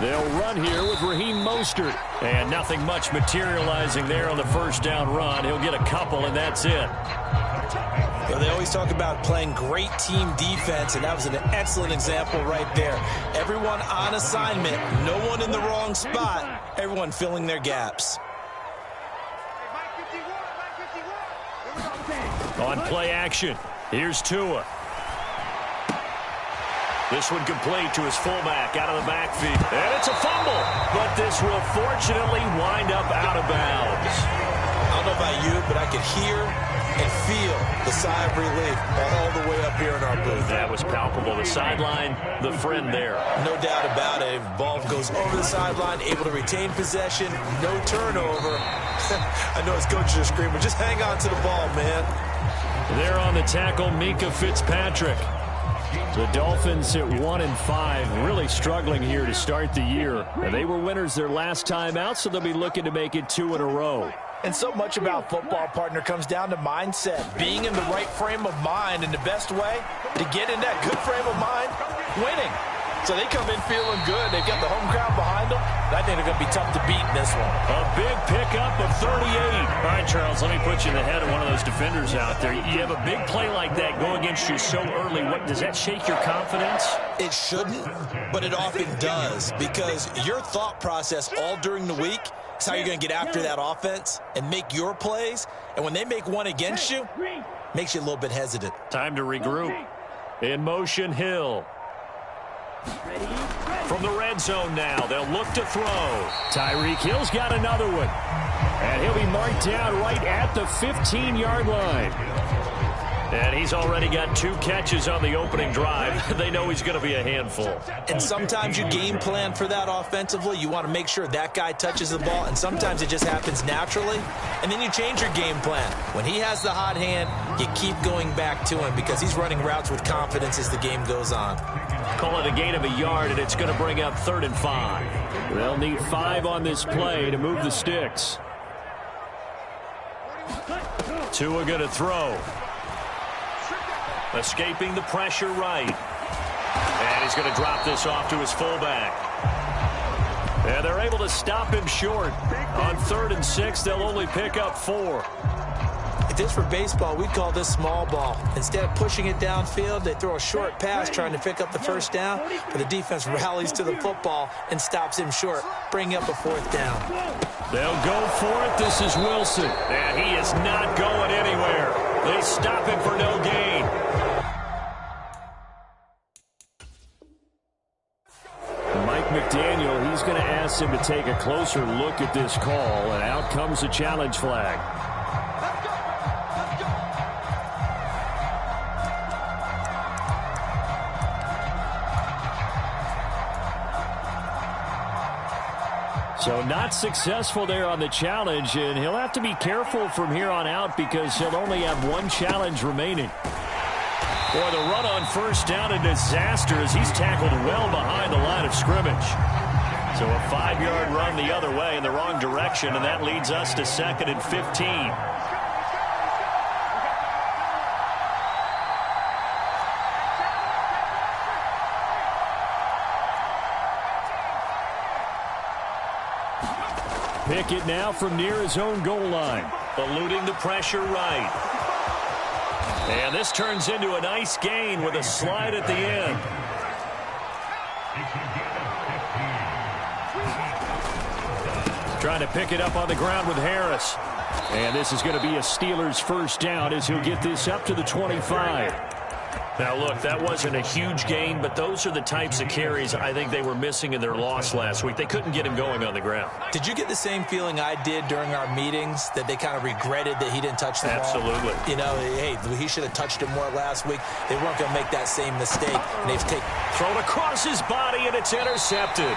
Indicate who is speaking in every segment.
Speaker 1: They'll run here with Raheem Mostert. And nothing much materializing there on the first down run. He'll get a couple, and that's it.
Speaker 2: You know, they always talk about playing great team defense, and that was an excellent example right there. Everyone on assignment, no one in the wrong spot, everyone filling their gaps.
Speaker 1: On play action, here's Tua. This one complete to his fullback out of the backfield. And it's a fumble, but this will fortunately wind up out of bounds.
Speaker 2: I don't know about you, but I could hear and feel the sigh of relief all the way up here in our booth.
Speaker 1: That was palpable. The sideline, the friend there.
Speaker 2: No doubt about it. Ball goes over the sideline, able to retain possession, no turnover. I know his coaches are screaming, just hang on to the ball, man.
Speaker 1: There on the tackle, Minkah Fitzpatrick. The Dolphins at 1-5, really struggling here to start the year. They were winners their last time out, so they'll be looking to make it 2 in a row.
Speaker 2: And so much about football, partner, comes down to mindset. Being in the right frame of mind, and the best way to get in that good frame of mind, winning. So they come in feeling good. They've got the home crowd behind them. And I think they're going to be tough to beat in this one.
Speaker 1: A big pickup of 38. All right, Charles, let me put you in the head of one of those defenders out there. You have a big play like that go against you so early. What, does that shake your confidence?
Speaker 2: It shouldn't, but it often does, because your thought process all during the week is how you're going to get after that offense and make your plays. And when they make one against you, makes you a little bit hesitant.
Speaker 1: Time to regroup. In motion, Hill. From the red zone now, they'll look to throw. Tyreek Hill's got another one. And he'll be marked down right at the 15-yard line. And he's already got 2 catches on the opening drive. They know he's going to be a handful.
Speaker 2: And sometimes you game plan for that offensively. You want to make sure that guy touches the ball, and sometimes it just happens naturally. And then you change your game plan. When he has the hot hand, you keep going back to him because he's running routes with confidence as the game goes on.
Speaker 1: Call it a gain of a yard, and it's going to bring up 3rd and 5. They'll need 5 on this play to move the sticks. Tua going to throw. Escaping the pressure right. And he's going to drop this off to his fullback. And they're able to stop him short. On 3rd and 6, they'll only pick up 4.
Speaker 2: If this were baseball, we'd call this small ball. Instead of pushing it downfield, they throw a short pass trying to pick up the first down, but the defense rallies to the football and stops him short, bringing up a 4th down.
Speaker 1: They'll go for it. This is Wilson. And he is not going anywhere. They stop him for no gain. Mike McDaniel, he's going to ask him to take a closer look at this call, and out comes the challenge flag. So not successful there on the challenge, and he'll have to be careful from here on out because he'll only have 1 challenge remaining. Boy, the run on first down, a disaster as he's tackled well behind the line of scrimmage. So a 5-yard run the other way in the wrong direction, and that leads us to 2nd and 15. Pickett now from near his own goal line. Eluding the pressure right. And this turns into a nice gain with a slide at the end. Trying to pick it up on the ground with Harris. And this is going to be a Steelers first down as he'll get this up to the 25. Now, look, that wasn't a huge gain, but those are the types of carries I think they were missing in their loss last week. They couldn't get him going on the ground.
Speaker 2: Did you get the same feeling I did during our meetings, that they kind of regretted that he didn't touch the ball?
Speaker 1: Absolutely.
Speaker 2: You know, hey, he should have touched it more last week. They weren't going to make that same mistake. And they've
Speaker 1: thrown across his body, and it's intercepted.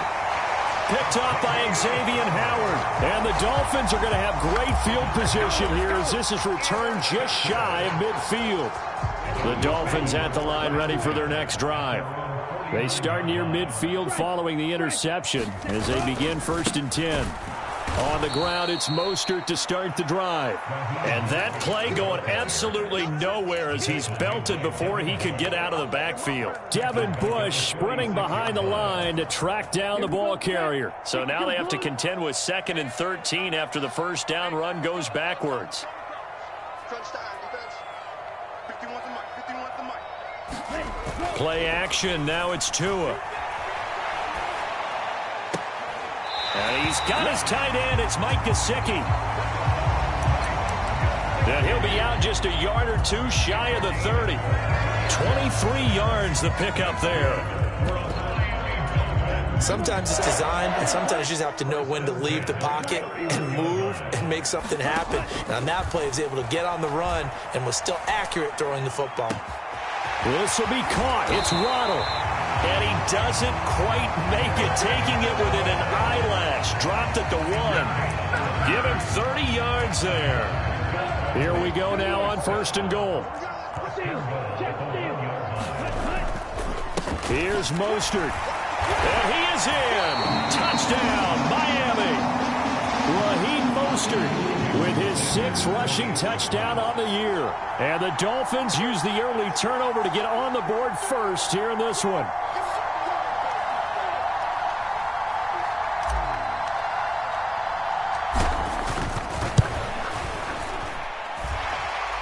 Speaker 1: Picked off by Xavier Howard. And the Dolphins are going to have great field position here as this is returned just shy of midfield. The Dolphins at the line ready for their next drive. They start near midfield following the interception as they begin 1st and 10. On the ground, it's Mostert to start the drive. And that play going absolutely nowhere as he's belted before he could get out of the backfield. Devin Bush sprinting behind the line to track down the ball carrier. So now they have to contend with 2nd and 13 after the first down run goes backwards. Play action. Now it's Tua. And he's got his tight end. It's Mike Gesicki. And he'll be out just a yard or two shy of the 30. 23 yards the pickup there.
Speaker 2: Sometimes it's designed, and sometimes you just have to know when to leave the pocket and move and make something happen. And on that play, he was able to get on the run and was still accurate throwing the football.
Speaker 1: This will be caught. It's Waddle. And he doesn't quite make it, taking it within an eyelash. Dropped at the 1. Give him 30 yards there. Here we go now on 1st and goal. Here's Mostert. And he is in. Touchdown, Miami. Raheem Mostert with his 6th rushing touchdown on the year. And the Dolphins use the early turnover to get on the board first here in this one.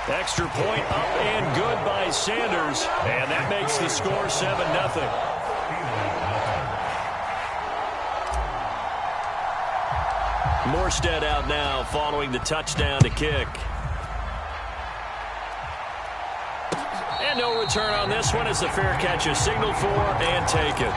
Speaker 1: Extra point up and good by Sanders. And that makes the score 7-0. Morstead out now following the touchdown to kick. And no return on this one as the fair catch is signaled for and taken.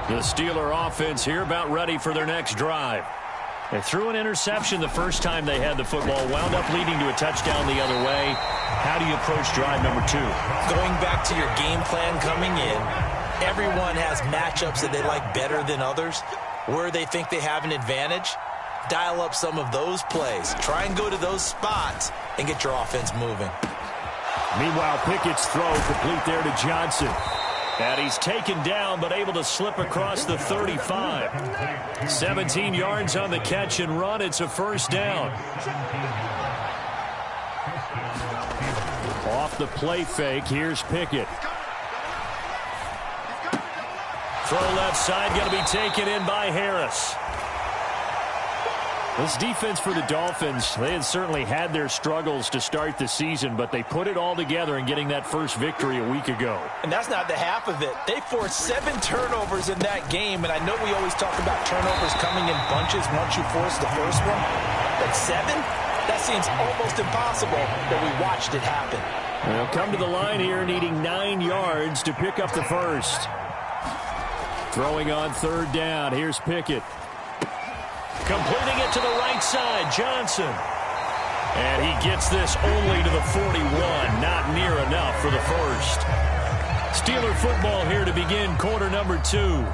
Speaker 1: The Steeler offense here about ready for their next drive. They threw an interception the first time they had the football, wound up leading to a touchdown the other way. How do you approach drive number 2?
Speaker 2: Going back to your game plan coming in, everyone has matchups that they like better than others. Where they think they have an advantage, dial up some of those plays. Try and go to those spots and get your offense moving.
Speaker 1: Meanwhile, Pickett's throw complete there to Johnson. And he's taken down, but able to slip across the 35. 17 yards on the catch and run. It's a first down. Off the play fake, here's Pickett. Throw left side, going to be taken in by Harris. This defense for the Dolphins, they had certainly had their struggles to start the season, but they put it all together in getting that first victory a week ago.
Speaker 2: And that's not the half of it. They forced 7 turnovers in that game, and I know we always talk about turnovers coming in bunches once you force the first one, but 7? That seems almost impossible, but we watched it happen.
Speaker 1: They'll come to the line here needing 9 yards to pick up the first. Throwing on 3rd down, here's Pickett. Completing it to the right side, Johnson. And he gets this only to the 41. Not near enough for the first. Steeler football here to begin quarter number 2.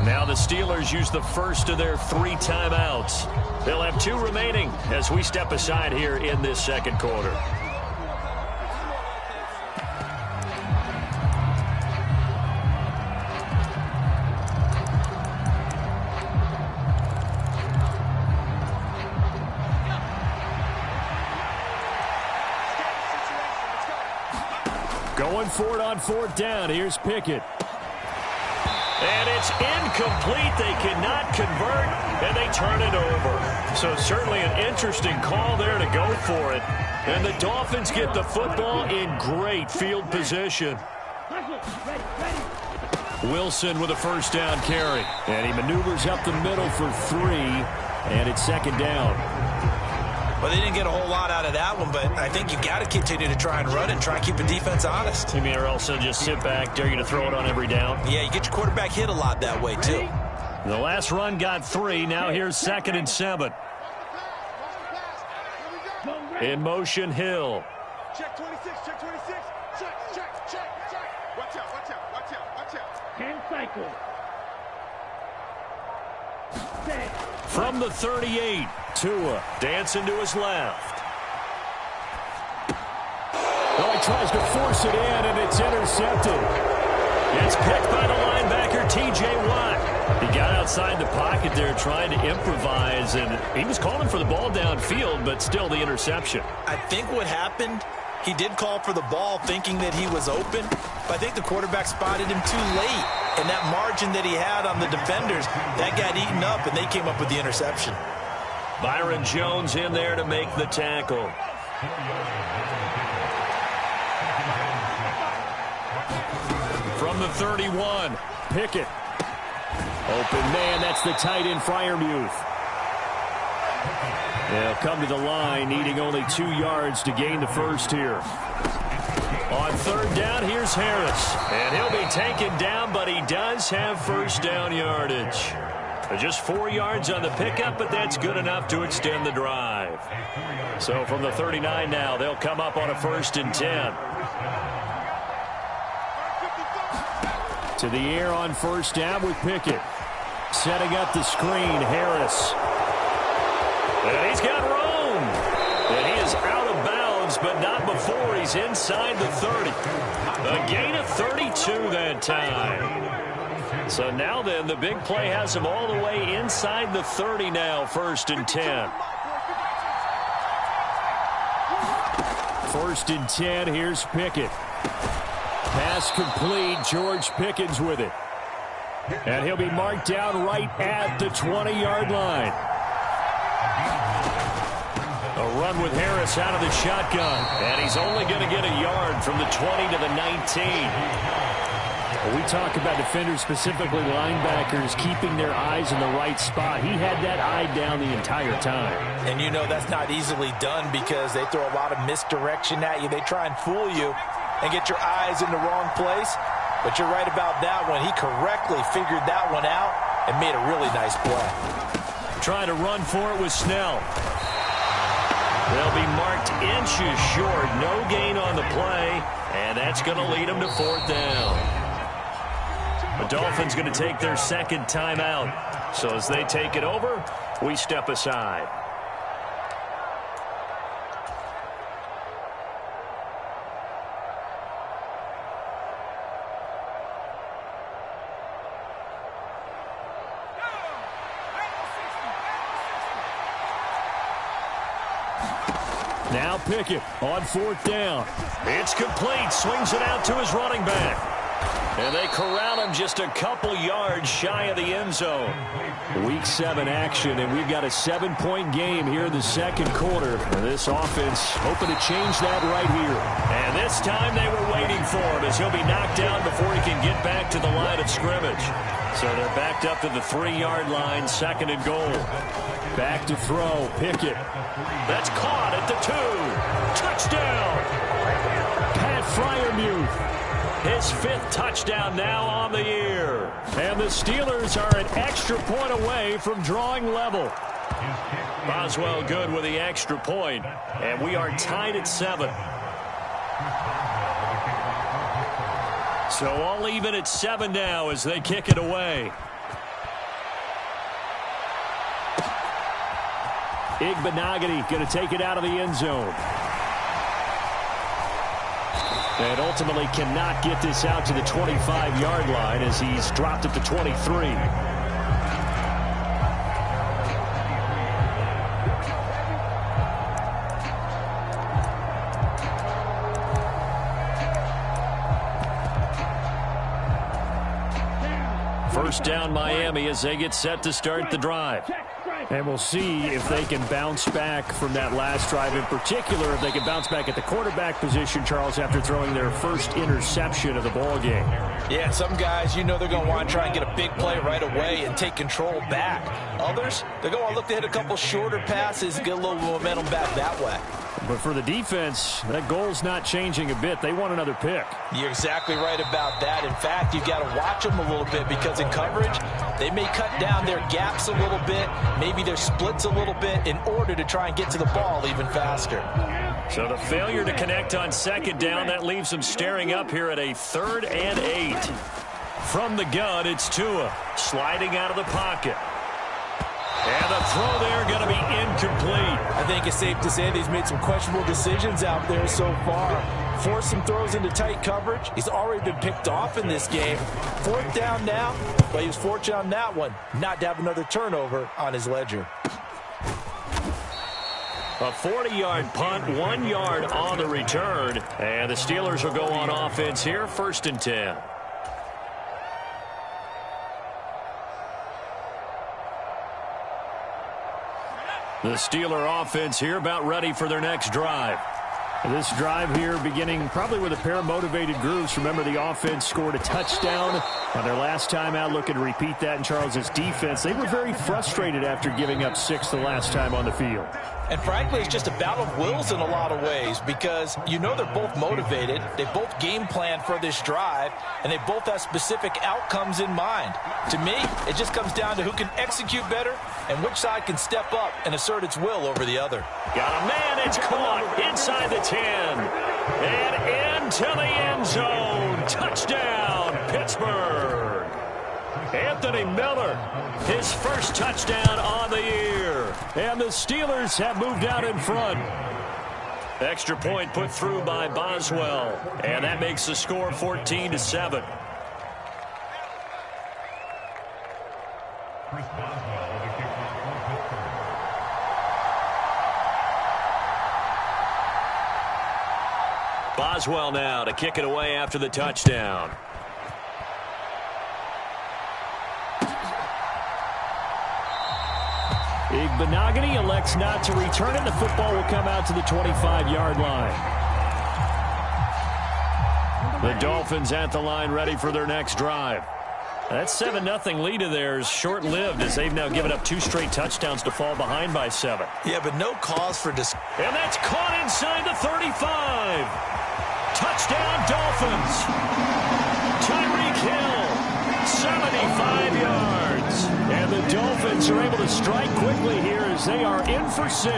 Speaker 1: Now the Steelers use the first of their 3 timeouts. They'll have 2 remaining as we step aside here in this second quarter. Going for it on 4th down. Here's Pickett. And it's incomplete. They cannot convert, and they turn it over. So certainly an interesting call there to go for it. And the Dolphins get the football in great field position. Wilson with a first down carry. And he maneuvers up the middle for 3, and it's 2nd down.
Speaker 2: Well, they didn't get a whole lot out of that one, but I think you got to continue to try and run and try and keep the defense honest.
Speaker 1: You mean, or else they'll just sit back, dare you to throw it on every down?
Speaker 2: Yeah, you get your quarterback hit a lot that way, too.
Speaker 1: The last run got 3. Now here's 2nd and 7. In motion, Hill.
Speaker 3: Check 26, check 26. Check. Watch out. Hand cycle.
Speaker 1: From the 38, Tua dancing to his left. Oh, he tries to force it in, and it's intercepted. It's picked by the linebacker, T.J. Watt. He got outside the pocket there trying to improvise, and he was calling for the ball downfield, but still the interception.
Speaker 2: I think what happened, he did call for the ball thinking that he was open, but I think the quarterback spotted him too late. And that margin that he had on the defenders, that got eaten up, and they came up with the interception.
Speaker 1: Byron Jones in there to make the tackle. From the 31, Pickett. Open man, that's the tight end, Freiermuth. They'll come to the line, needing only 2 yards to gain the first here. On 3rd down, here's Harris. And he'll be taken down, but he does have first down yardage. Just 4 yards on the pickup, but that's good enough to extend the drive. So from the 39 now, they'll come up on a 1st and 10. To the air on 1st down with Pickett. Setting up the screen, Harris. And he's got room. And he is out of bounds, but not before he's inside the 30. A gain of 32 that time. So now then, the big play has him all the way inside the 30 now, 1st and 10. 1st and 10, here's Pickett. Pass complete, George Pickens with it. And he'll be marked down right at the 20-yard line. A run with Harris out of the shotgun. And he's only going to get a yard from the 20 to the 19. We talk about defenders, specifically linebackers, keeping their eyes in the right spot. He had that eye down the entire time.
Speaker 2: And you know that's not easily done because they throw a lot of misdirection at you. They try and fool you and get your eyes in the wrong place. But you're right about that one. He correctly figured that one out and made a really nice play.
Speaker 1: Trying to run for it with Snell. They'll be marked inches short. No gain on the play. And that's going to lead them to 4th down. The Dolphins going to take their 2nd timeout. So as they take it over, we step aside. Now Pickett on 4th down. It's complete. Swings it out to his running back. And they corral him just a couple yards shy of the end zone. Week 7 action, and we've got a 7-point game here in the 2nd quarter. And this offense hoping to change that right here. And this time they were waiting for him as he'll be knocked down before he can get back to the line of scrimmage. So they're backed up to the 3-yard line, 2nd and goal. Back to throw, Pickett. That's caught at the 2. Touchdown! Pat Freiermuth. His 5th touchdown now on the year. And the Steelers are an extra point away from drawing level. Boswell good with the extra point. And we are tied at 7. So all even at 7 now as they kick it away. Igbenogany going to take it out of the end zone. And ultimately cannot get this out to the 25-yard line as he's dropped at the 23. First down Miami as they get set to start the drive. And we'll see if they can bounce back from that last drive, in particular, if they can bounce back at the quarterback position, Charles, after throwing their first interception of the ball game.
Speaker 2: Yeah, some guys, they're going to want to try and get a big play right away and take control back. Others, they're going to look to hit a couple shorter passes and get a little momentum back that way.
Speaker 1: But for the defense, that goal's not changing a bit. They want another pick.
Speaker 2: You're exactly right about that. In fact, you've got to watch them a little bit because in coverage, they may cut down their gaps a little bit, maybe their splits a little bit in order to try and get to the ball even faster.
Speaker 1: So the failure to connect on second down, that leaves them staring up here at a 3rd and 8. From the gun, it's Tua sliding out of the pocket. And the throw there going to be incomplete.
Speaker 2: I think it's safe to say that he's made some questionable decisions out there so far. Forced some throws into tight coverage. He's already been picked off in this game. 4th down now, but he was fortunate on that one not to have another turnover on his ledger.
Speaker 1: A 40-yard punt, 1 yard on the return. And the Steelers will go on offense here, 1st and 10. The Steeler offense here about ready for their next drive. This drive here beginning probably with a pair of motivated groups. Remember, the offense scored a touchdown on their last time out, looking to repeat that in Charles's defense. They were very frustrated after giving up 6 the last time on the field.
Speaker 2: And frankly, it's just a battle of wills in a lot of ways because they're both motivated. They both game plan for this drive, and they both have specific outcomes in mind. To me, it just comes down to who can execute better and which side can step up and assert its will over the other.
Speaker 1: Got a man, it's caught inside the 10 and into the end zone. Touchdown, Pittsburgh. Anthony Miller, his first touchdown on the year. And the Steelers have moved out in front. Extra point put through by Boswell. And that makes the score 14-7. Boswell now to kick it away after the touchdown. Igbenogany elects not to return it. The football will come out to the 25-yard line. The Dolphins at the line ready for their next drive. That 7-0 lead of theirs short-lived as they've now given up 2 straight touchdowns to fall behind by 7.
Speaker 2: Yeah, but no cause for And
Speaker 1: that's caught inside the 35. Touchdown, Dolphins. Tyreek Hill, 75 yards. And the Dolphins are able to strike quickly here as they are in for 6.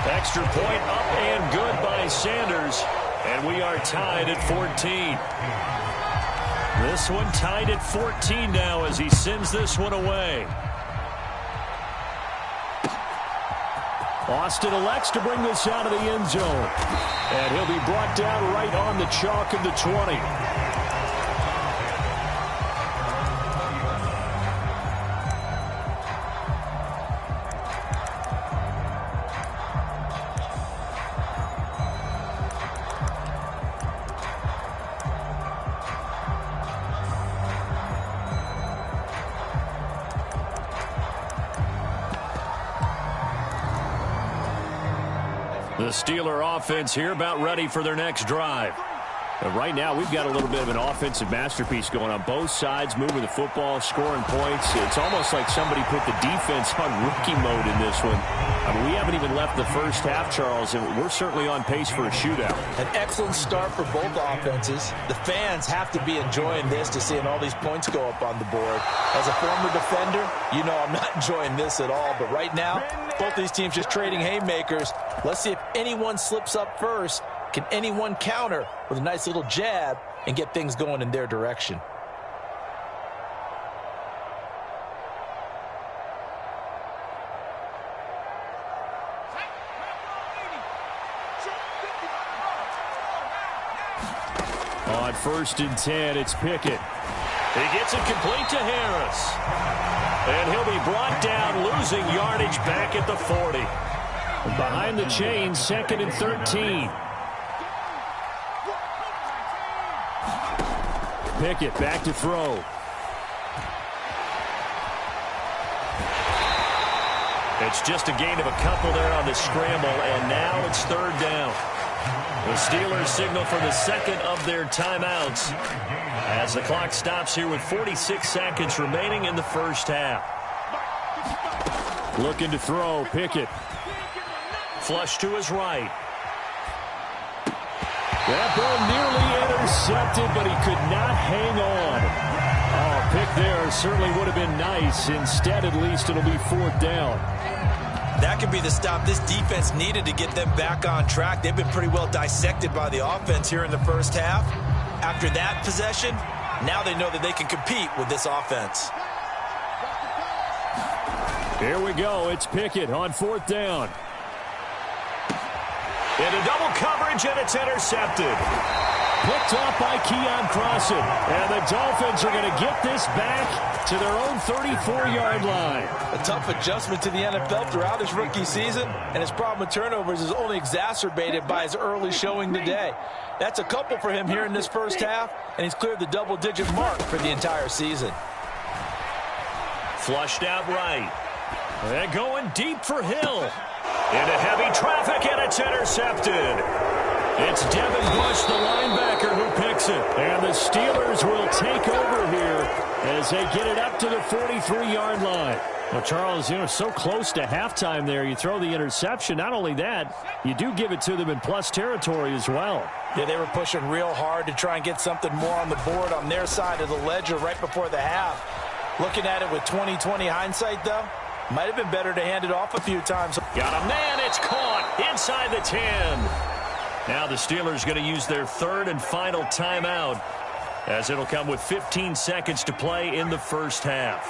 Speaker 1: Extra point up and good by Sanders. And we are tied at 14. This one tied at 14 now as he sends this one away. Austin elects to bring this out of the end zone. And he'll be brought down right on the chalk of the 20. The Steeler offense here about ready for their next drive. And right now, we've got a little bit of an offensive masterpiece going on both sides, moving the football, scoring points. It's almost like somebody put the defense on rookie mode in this one. I mean, we haven't even left the first half, Charles, and we're certainly on pace for a shootout.
Speaker 2: An excellent start for both offenses. The fans have to be enjoying this to seeing all these points go up on the board. As a former defender, I'm not enjoying this at all. But right now, both these teams just trading haymakers. Let's see if anyone slips up first. Can anyone counter with a nice little jab and get things going in their direction?
Speaker 1: On 1st and 10, it's Pickett. He gets it complete to Harris. And he'll be brought down, losing yardage back at the 40. Behind the chains, 2nd and 13. Pickett back to throw. It's just a gain of a couple there on the scramble, and now it's third down. The Steelers signal for the second of their timeouts as the clock stops here with 46 seconds remaining in the first half. Looking to throw, Pickett. Flush to his right. That ball nearly intercepted, but he could not hang on. Oh, pick there certainly would have been nice. Instead, at least, it'll be fourth down.
Speaker 2: That could be the stop this defense needed to get them back on track. They've been pretty well dissected by the offense here in the first half. After that possession, now they know that they can compete with this offense.
Speaker 1: Here we go. It's Pickett on fourth down. Into double coverage, and it's intercepted. Picked off by Keon Crossan. And the Dolphins are going to get this back to their own 34-yard line.
Speaker 2: A tough adjustment to the NFL throughout his rookie season, and his problem with turnovers is only exacerbated by his early showing today. That's a couple for him here in this first half, and he's cleared the double-digit mark for the entire season.
Speaker 1: Flushed out right. And going deep for Hill. Into heavy traffic, and it's intercepted. It's Devin Bush, the linebacker, who picks it. And the Steelers will take over here as they get it up to the 43-yard line. Well, Charles, so close to halftime there. You throw the interception. Not only that, you do give it to them in plus territory as well.
Speaker 2: Yeah, they were pushing real hard to try and get something more on the board on their side of the ledger right before the half. Looking at it with 20/20 hindsight, though, might have been better to hand it off a few times.
Speaker 1: Got a man. It's caught inside the 10. Now the Steelers going to use their third and final timeout, as it'll come with 15 seconds to play in the first half.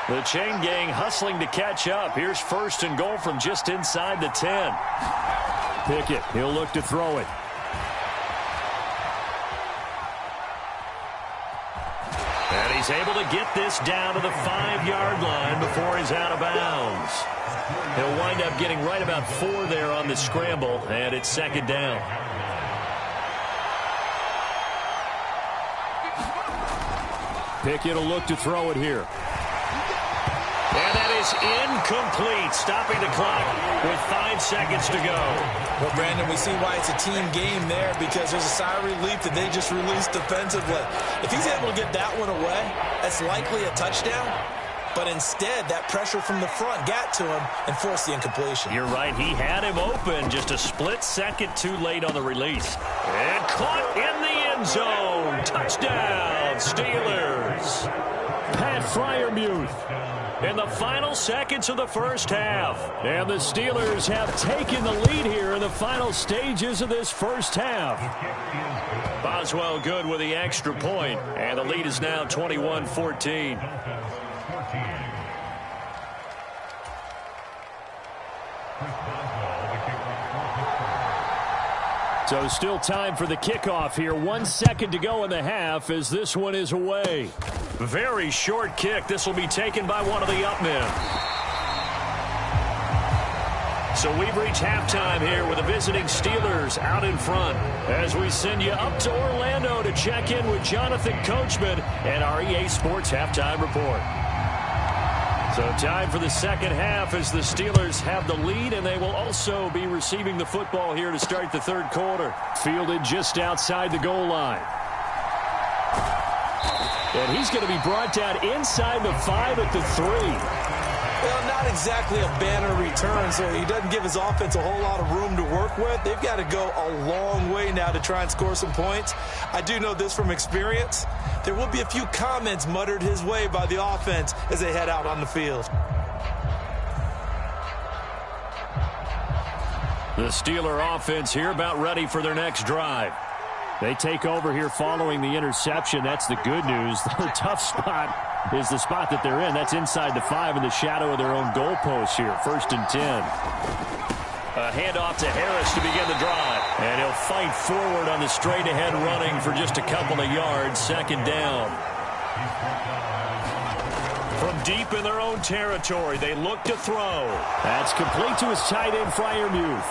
Speaker 1: The chain gang hustling to catch up. Here's first and goal from just inside the 10. Pickett, he'll look to throw it. And he's able to get this down to the 5-yard line before he's out of bounds. He'll wind up getting right about 4 there on the scramble, and it's second down. Pickett will look to throw it here. And that is incomplete, stopping the clock with 5 seconds to go.
Speaker 2: Well, Brandon, we see why it's a team game there, because there's a sigh of relief that they just released defensively. If he's able to get that one away, that's likely a touchdown. But instead, that pressure from the front got to him and forced the incompletion.
Speaker 1: You're right. He had him open, just a split second too late on the release. And caught in the end zone. Touchdown, Steelers. Pat Freiermuth in the final seconds of the first half. And the Steelers have taken the lead here in the final stages of this first half. Boswell good with the extra point, and the lead is now 21-14. So still time for the kickoff here. 1 second to go in the half as this one is away. Very short kick. This will be taken by one of the up men. So we've reached halftime here with the visiting Steelers out in front as we send you up to Orlando to check in with Jonathan Coachman and our EA Sports Halftime Report. So time for the second half as the Steelers have the lead, and they will also be receiving the football here to start the third quarter. Fielded just outside the goal line. And he's going to be brought down inside the 5 at the 3.
Speaker 2: Well, not exactly a banner return, so he doesn't give his offense a whole lot of room to work with. They've got to go a long way now to try and score some points. I do know this from experience. There will be a few comments muttered his way by the offense as they head out on the field.
Speaker 1: The Steeler offense here about ready for their next drive. They take over here following the interception. That's the good news. The tough spot is the spot that they're in. That's inside the 5 in the shadow of their own goalpost here. 1st and 10. A handoff to Harris to begin the drive. And he'll fight forward on the straight-ahead running for just a couple of yards. Second down. From deep in their own territory, they look to throw. That's complete to his tight end, Freiermuth.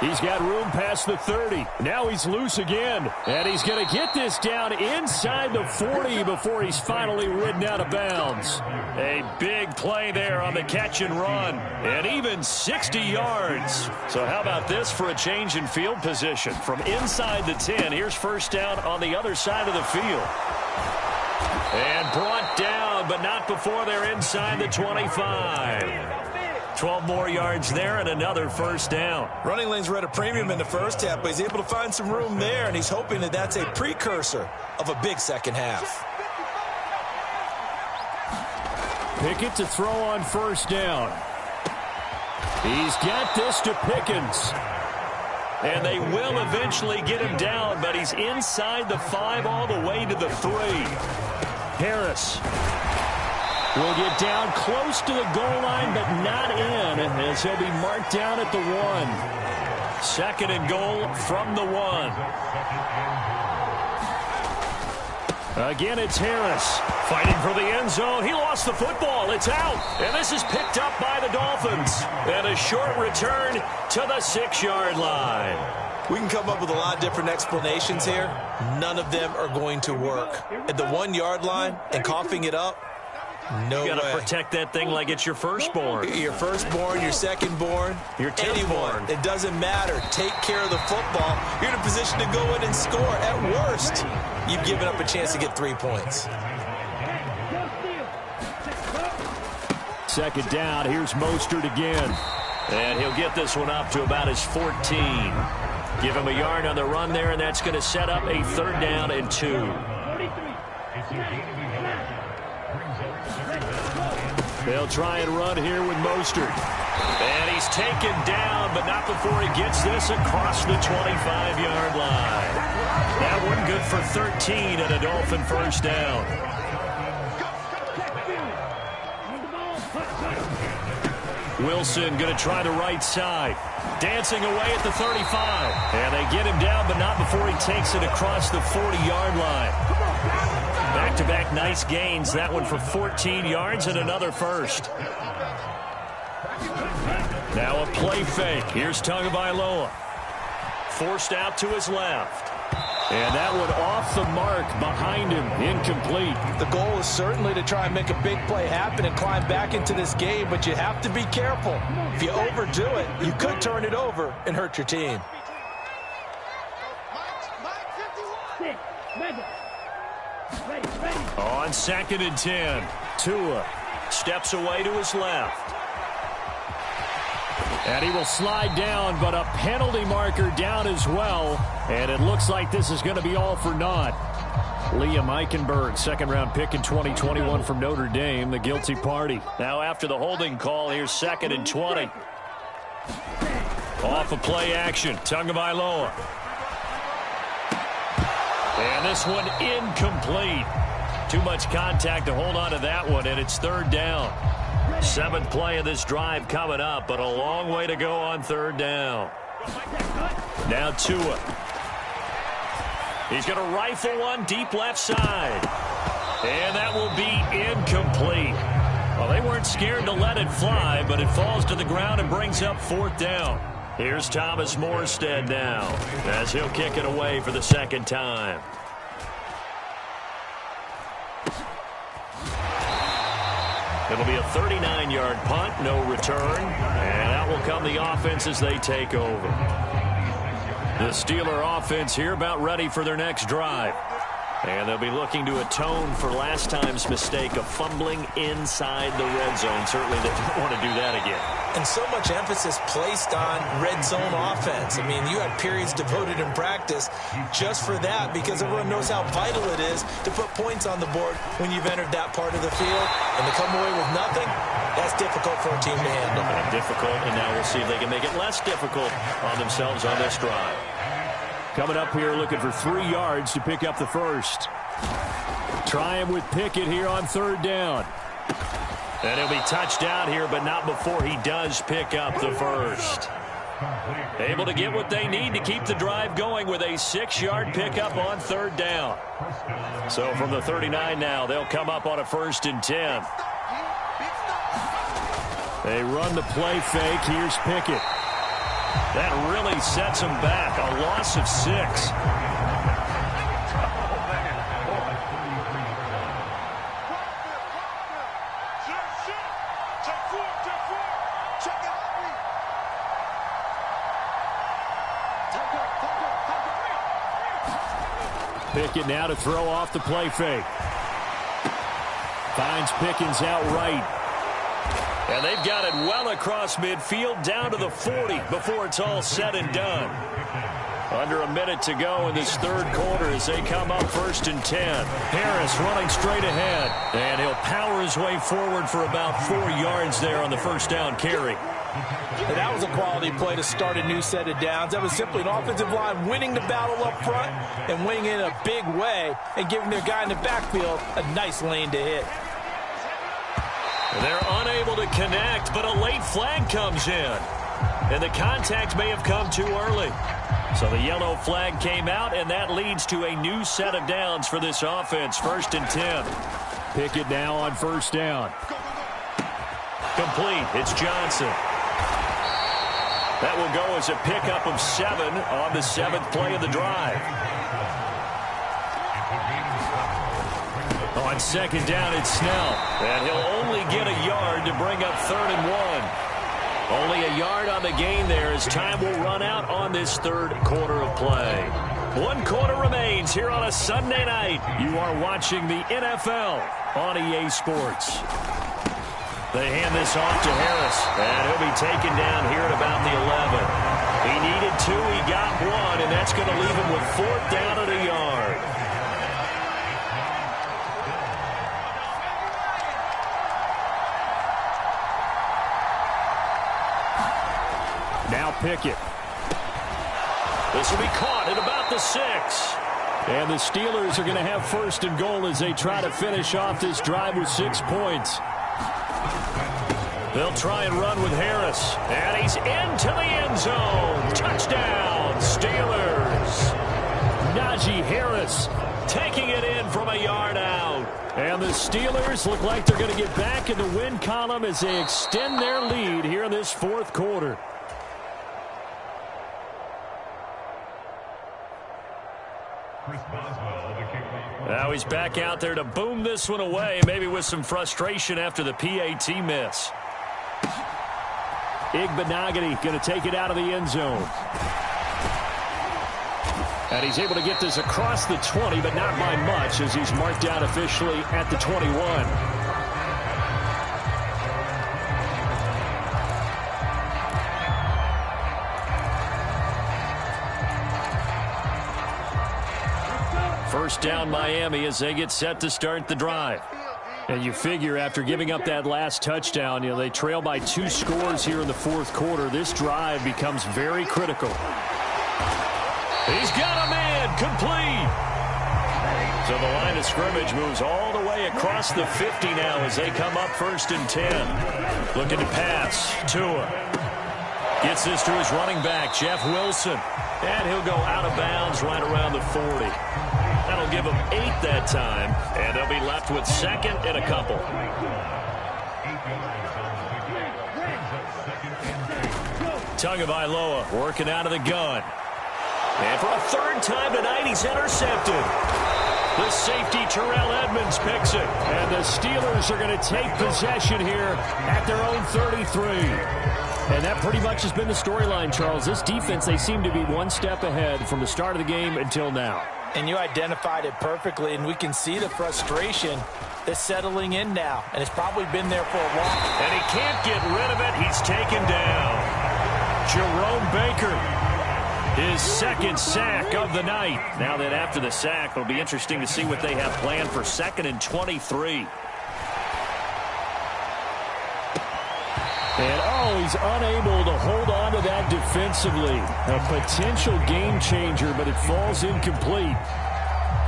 Speaker 1: He's got room past the 30. Now he's loose again. And he's going to get this down inside the 40 before he's finally ridden out of bounds. A big play there on the catch and run. And even 60 yards. So how about this for a change in field position? From inside the 10, here's first down on the other side of the field. And brought down, but not before they're inside the 25. 12 more yards there and another first down.
Speaker 2: Running lanes were at a premium in the first half, but he's able to find some room there, and he's hoping that that's a precursor of a big second half.
Speaker 1: Pickett to throw on first down. He's got this to Pickens. And they will eventually get him down, but he's inside the 5 all the way to the 3. Harris will get down close to the goal line, but not in, as he'll be marked down at the 1. Second and goal from the 1. Again, it's Harris fighting for the end zone. He lost the football. It's out. And this is picked up by the Dolphins. And a short return to the 6-yard line.
Speaker 2: We can come up with a lot of different explanations here. None of them are going to work. At the 1-yard line and coughing it up, no way.
Speaker 1: You got to protect that thing like it's your firstborn.
Speaker 2: Your firstborn, your secondborn,
Speaker 1: your
Speaker 2: anyone. It doesn't matter. Take care of the football. You're in a position to go in and score. At worst, you've given up a chance to get 3 points.
Speaker 1: Second down. Here's Mostert again. And he'll get this one up to about his 14. Give him a yard on the run there, and that's going to set up a 3rd down and 2. They'll try and run here with Mostert. And he's taken down, but not before he gets this across the 25-yard line. That one good for 13 and a Dolphin first down. Wilson going to try the right side. Dancing away at the 35. And they get him down, but not before he takes it across the 40-yard line. Back-to-back nice gains. That one for 14 yards and another first. Now a play fake. Here's Tagovailoa. Forced out to his left. And that one off the mark behind him. Incomplete.
Speaker 2: The goal is certainly to try and make a big play happen and climb back into this game, but you have to be careful. If you overdo it, you could turn it over and hurt your team.
Speaker 1: On 2nd and 10, Tua steps away to his left. And he will slide down, but a penalty marker down as well. And it looks like this is going to be all for naught. Liam Eichenberg, 2nd-round pick in 2021 from Notre Dame, the guilty party. Now after the holding call, here's 2nd and 20. Off of play action, Tagovailoa. And this one incomplete. Too much contact to hold on to that one, and it's 3rd down. 7th play of this drive coming up, but a long way to go on 3rd down. Now Tua. He's going to rifle one deep left side. And that will be incomplete. Well, they weren't scared to let it fly, but it falls to the ground and brings up 4th down. Here's Thomas Morstead now, as he'll kick it away for the 2nd time. It'll be a 39-yard punt, no return. And out will come the offense as they take over. The Steeler offense here about ready for their next drive. And they'll be looking to atone for last time's mistake of fumbling inside the red zone. Certainly they don't want to do that again.
Speaker 2: And so much emphasis placed on red zone offense. I mean, you had periods devoted in practice just for that because everyone knows how vital it is to put points on the board when you've entered that part of the field. And to come away with nothing, that's difficult for a team to handle.
Speaker 1: Difficult, and now we'll see if they can make it less difficult on themselves on this drive. Coming up here looking for 3 yards to pick up the first. Trying with Pickett here on 3rd down. And he'll be touched down here, but not before he does pick up the first. Able to get what they need to keep the drive going with a 6-yard pickup on 3rd down. So from the 39 now, they'll come up on a 1st and 10. They run the play fake. Here's Pickett. That really sets them back. A loss of 6. Pickett now to throw off the play fake. Finds Pickens out right. And they've got it well across midfield down to the 40 before it's all said and done. Under a minute to go in this third quarter as they come up 1st and 10. Harris running straight ahead. And he'll power his way forward for about 4 yards there on the first down carry.
Speaker 2: And that was a quality play to start a new set of downs. That was simply an offensive line winning the battle up front and winning it in a big way and giving their guy in the backfield a nice lane to hit.
Speaker 1: They're unable to connect, but a late flag comes in. And the contact may have come too early. So the yellow flag came out, and that leads to a new set of downs for this offense. 1st and 10. Pickett now on first down. Complete. It's Johnson. That will go as a pickup of 7 on the 7th play of the drive. On second down, it's Snell. And he'll only get a yard to bring up 3rd and 1. Only a yard on the gain there as time will run out on this third quarter of play. 1 quarter remains here on a Sunday night. You are watching the NFL on EA Sports. They hand this off to Harris, and he'll be taken down here at about the 11. He needed 2, he got 1, and that's going to leave him with 4th down at a yard. Now Pickett. This will be caught at about the 6. And the Steelers are going to have 1st and goal as they try to finish off this drive with 6 points. They'll try and run with Harris. And he's into the end zone. Touchdown, Steelers. Najee Harris taking it in from a yard out. And the Steelers look like they're going to get back in the win column as they extend their lead here in this 4th quarter. Now he's back out there to boom this one away, maybe with some frustration after the PAT miss. Igbenogany going to take it out of the end zone. And he's able to get this across the 20, but not by much as he's marked out officially at the 21. First down Miami as they get set to start the drive. And you figure after giving up that last touchdown, they trail by 2 scores here in the 4th quarter. This drive becomes very critical. He's got a man complete. So the line of scrimmage moves all the way across the 50 now as they come up 1st and 10. Looking to pass. Tua gets this to his running back, Jeff Wilson. And he'll go out of bounds right around the 40. That'll give them 8 that time, and they'll be left with 2nd and a couple. Tagovailoa working out of the gun. And for a 3rd time tonight, he's intercepted. The safety, Terrell Edmonds, picks it. And the Steelers are going to take possession here at their own 33. And that pretty much has been the storyline, Charles. This defense, they seem to be 1 step ahead from the start of the game until now.
Speaker 2: And you identified it perfectly, and we can see the frustration that's settling in now. And it's probably been there for a while.
Speaker 1: And he can't get rid of it. He's taken down. Jerome Baker, his 2nd sack of the night. Now that after the sack, it'll be interesting to see what they have planned for 2nd and 23. And, he's unable to hold on to that defensively. A potential game changer, but it falls incomplete.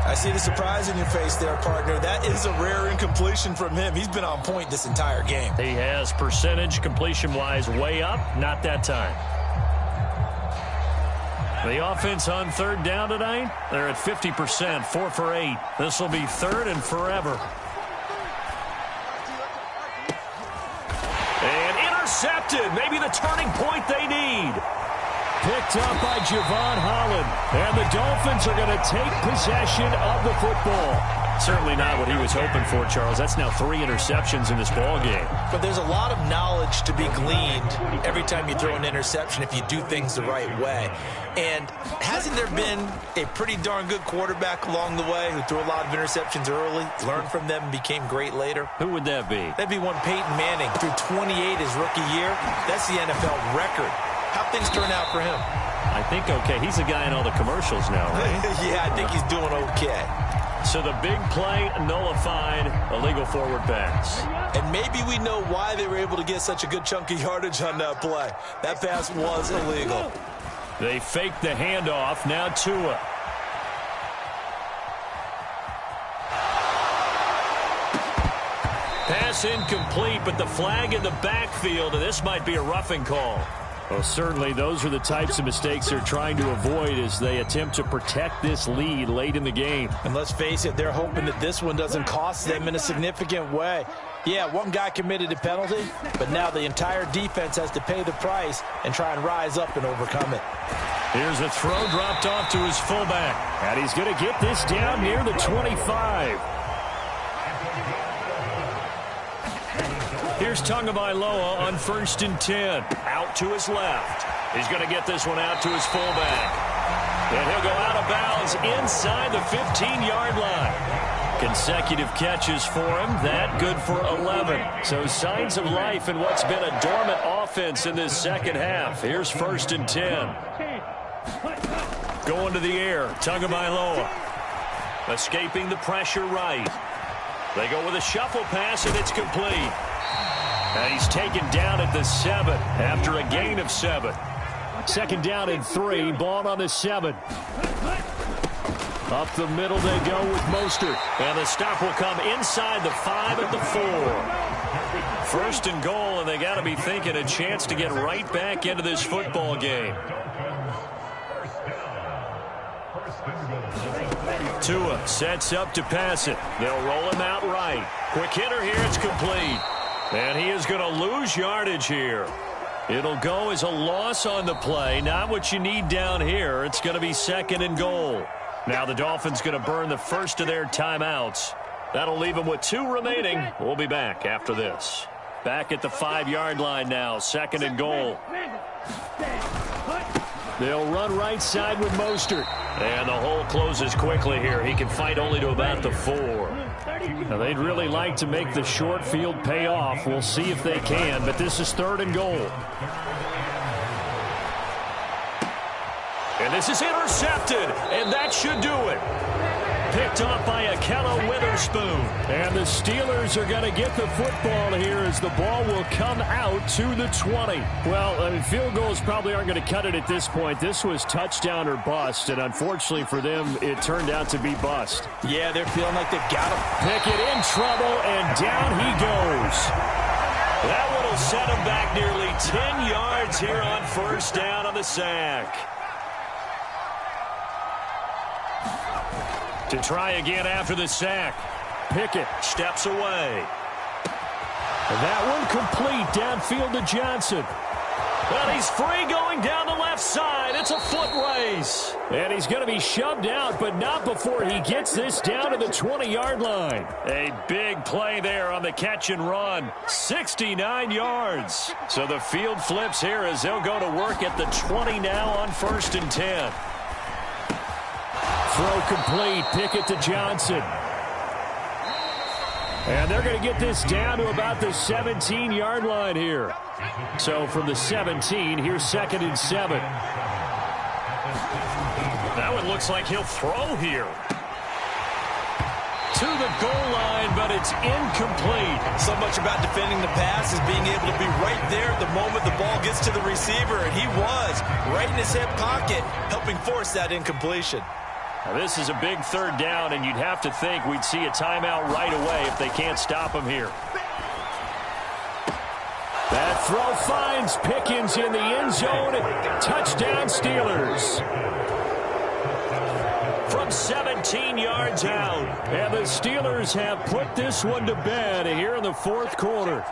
Speaker 2: I see the surprise in your face there, partner. That is a rare incompletion from him. He's been on point this entire game.
Speaker 1: He has percentage completion-wise way up. Not that time. The offense on 3rd down tonight, they're at 50%, 4 for 8. This will be 3rd and forever. And intercepted. Maybe the turning point they need. picked up by Javon Holland. And the Dolphins are going to take possession of the football. Certainly not what he was hoping for, Charles. That's now 3 interceptions in this ball game.
Speaker 2: But there's a lot of knowledge to be gleaned every time you throw an interception if you do things the right way. And hasn't there been a pretty darn good quarterback along the way who threw a lot of interceptions early, learned from them, and became great later?
Speaker 1: Who would that be?
Speaker 2: That'd be one Peyton Manning. Threw 28 his rookie year. That's the NFL record. How'd things turn out for him?
Speaker 1: I think okay. He's a guy in all the commercials now, right?
Speaker 2: Yeah, I think he's doing okay.
Speaker 1: So the big play nullified, illegal forward pass.
Speaker 2: And maybe we know why they were able to get such a good chunk of yardage on that play. That pass was illegal.
Speaker 1: They faked the handoff. Now Tua. Pass incomplete, but the flag in the backfield, and this might be a roughing call. Well, certainly those are the types of mistakes they're trying to avoid as they attempt to protect this lead late in the game.
Speaker 2: And let's face it, they're hoping that this one doesn't cost them in a significant way. Yeah, one guy committed a penalty, but now the entire defense has to pay the price and try and rise up and overcome it.
Speaker 1: Here's a throw dropped off to his fullback. And he's going to get this down near the 25. Here's Tagovailoa on 1st and 10. Out to his left. He's going to get this one out to his fullback. And he'll go out of bounds inside the 15-yard line. Consecutive catches for him. That good for 11. So signs of life in what's been a dormant offense in this second half. Here's 1st and 10. Going to the air. Tagovailoa. Escaping the pressure right. They go with a shuffle pass, and it's complete. And he's taken down at the 7 after a gain of 7. 2nd down and 3. Ball on the 7. Up the middle they go with Mostert. And the stop will come inside the 5 at the 4. 1st and goal, and they got to be thinking a chance to get right back into this football game. Tua sets up to pass it. They'll roll him out right. Quick hitter here. It's complete. And he is going to lose yardage here. It'll go as a loss on the play. Not what you need down here. It's going to be 2nd and goal. Now the Dolphins going to burn the first of their timeouts. That'll leave them with 2 remaining. We'll be back after this. Back at the 5-yard line now. 2nd and goal. They'll run right side with Mostert. And the hole closes quickly here. He can fight only to about the 4. Now, they'd really like to make the short field pay off. We'll see if they can, but this is 3rd and goal. And this is intercepted, and that should do it. Picked off by Ahkello Witherspoon. And the Steelers are going to get the football here as the ball will come out to the 20. Well, I mean, field goals probably aren't going to cut it at this point. This was touchdown or bust, and unfortunately for them, it turned out to be bust.
Speaker 2: Yeah, they're feeling like they've got him.
Speaker 1: Pickett in trouble, and down he goes. That one will set him back nearly 10 yards here on 1st down on the sack. To try again after the sack. Pickett steps away. And that one complete downfield to Johnson. Well, he's free going down the left side. It's a foot race. And he's going to be shoved out, but not before he gets this down to the 20-yard line. A big play there on the catch and run. 69 yards. So the field flips here as they'll go to work at the 20 now on 1st and 10. Throw complete. Pickett to Johnson. And they're going to get this down to about the 17-yard line here. So from the 17, here's 2nd and 7. That one looks like he'll throw here. To the goal line, but it's incomplete.
Speaker 2: So much about defending the pass is being able to be right there at the moment the ball gets to the receiver, and he was right in his hip pocket, helping force that incompletion.
Speaker 1: Now this is a big 3rd down, and you'd have to think we'd see a timeout right away if they can't stop him here. That throw finds Pickens in the end zone. Touchdown, Steelers. From 17 yards out. And the Steelers have put this one to bed here in the 4th quarter.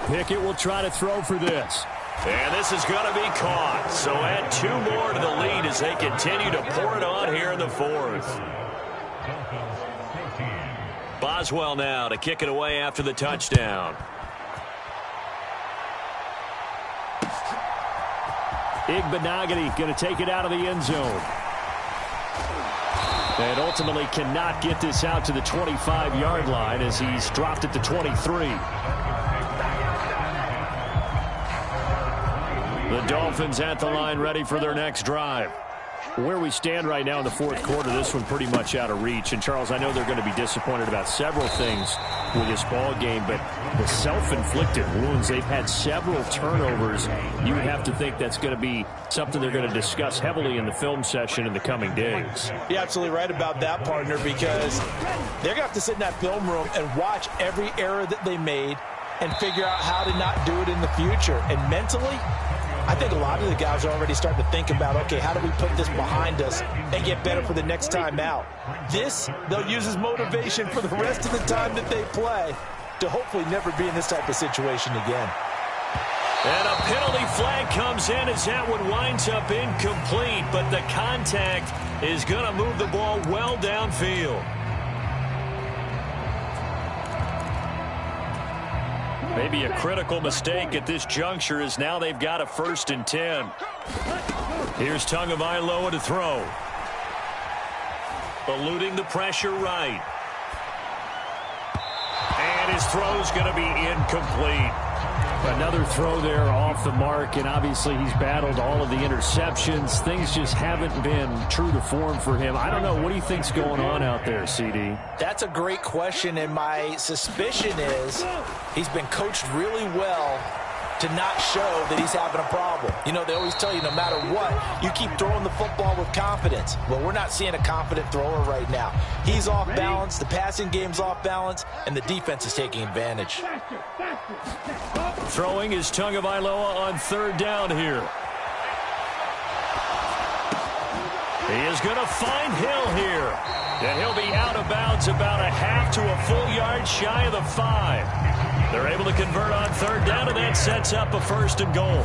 Speaker 1: Pickett will try to throw for this. And this is going to be caught. So add 2 more to the lead as they continue to pour it on here in the 4th. Boswell now to kick it away after the touchdown. Igbenogany going to take it out of the end zone. And ultimately cannot get this out to the 25-yard line as he's dropped it to 23. The Dolphins at the line ready for their next drive. Where we stand right now in the 4th quarter, this one pretty much out of reach. And, Charles, I know they're going to be disappointed about several things with this ball game, but the self-inflicted wounds, they've had several turnovers. You would have to think that's going to be something they're going to discuss heavily in the film session in the coming days.
Speaker 2: You're absolutely right about that, partner, because they're going to have to sit in that film room and watch every error that they made and figure out how to not do it in the future. And mentally, I think a lot of the guys are already starting to think about, okay, how do we put this behind us and get better for the next time out? This, they'll use as motivation for the rest of the time that they play to hopefully never be in this type of situation again.
Speaker 1: And a penalty flag comes in as that one winds up incomplete, but the contact is going to move the ball well downfield. Maybe a critical mistake at this juncture as now they've got a 1st and 10. Here's Tagovailoa to throw. Eluding the pressure right. And his throw's going to be incomplete. Another throw there off the mark, and obviously he's battled all of the interceptions. Things just haven't been true to form for him. I don't know. What do you think's going on out there, CD?
Speaker 2: That's a great question, and my suspicion is he's been coached really well to not show that he's having a problem. You know, they always tell you no matter what, you keep throwing the football with confidence. Well, we're not seeing a confident thrower right now. He's off balance, the passing game's off balance, and the defense is taking advantage.
Speaker 1: Throwing is Tagovailoa on 3rd down here. He is going to find Hill here. And he'll be out of bounds about a half to a full yard shy of the 5. They're able to convert on 3rd down, and that sets up a 1st and goal.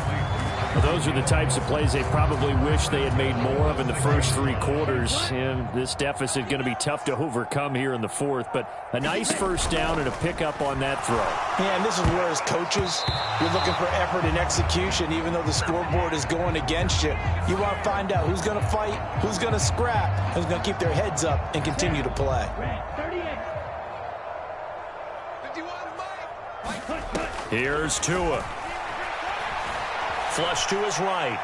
Speaker 1: Well, those are the types of plays they probably wish they had made more of in the first 3 quarters. And this deficit going to be tough to overcome here in the 4th. But a nice 1st down and a pickup on that throw.
Speaker 2: Yeah, and this is where, as coaches, you're looking for effort and execution, even though the scoreboard is going against you. You want to find out who's going to fight, who's going to scrap, who's going to keep their heads up and continue to play.
Speaker 1: Here's Tua. Flush to his right.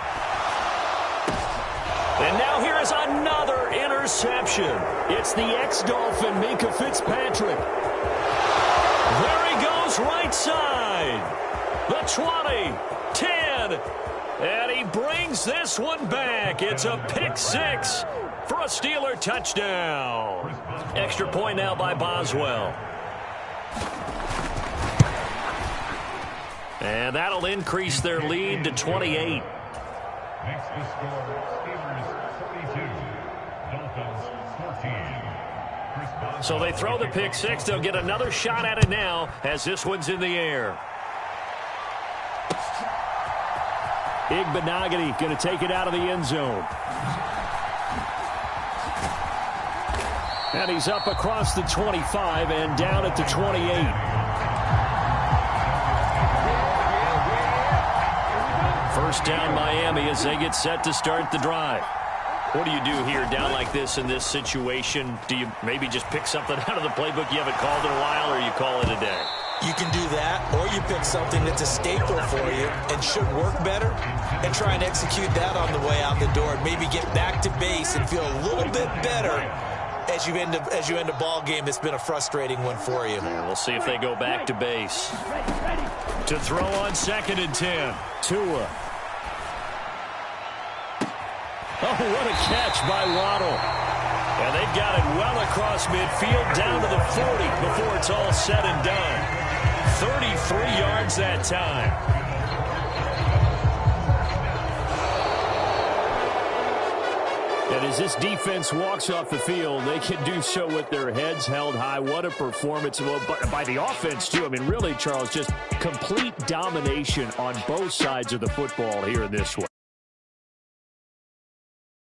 Speaker 1: And now here is another interception. It's the ex-Dolphin, Minkah Fitzpatrick. There he goes, right side. The 20, 10, and he brings this one back. It's a pick-6 for a Steeler touchdown. Extra point now by Boswell. And that'll increase their lead to 28.
Speaker 4: Makes the score Steelers 42, Dolphins 14.
Speaker 1: So they throw the pick-6. They'll get another shot at it now as this one's in the air. Igbenogany going to take it out of the end zone. And he's up across the 25 and down at the 28. First down Miami as they get set to start the drive. What do you do here down like this in this situation? Do you maybe just pick something out of the playbook you haven't called in a while, or you call it a day?
Speaker 2: You can do that, or you pick something that's a staple for you and should work better and try and execute that on the way out the door. Maybe get back to base and feel a little bit better as you end a ball game that's been a frustrating one for you.
Speaker 1: And we'll see if they go back to base. To throw on 2nd and 10. Tua. Oh, what a catch by Waddle. And they've got it well across midfield down to the 40 before it's all said and done. 33 yards that time. And as this defense walks off the field, they can do so with their heads held high. What a performance by the offense, too. I mean, really, Charles, just complete domination on both sides of the football here in this one.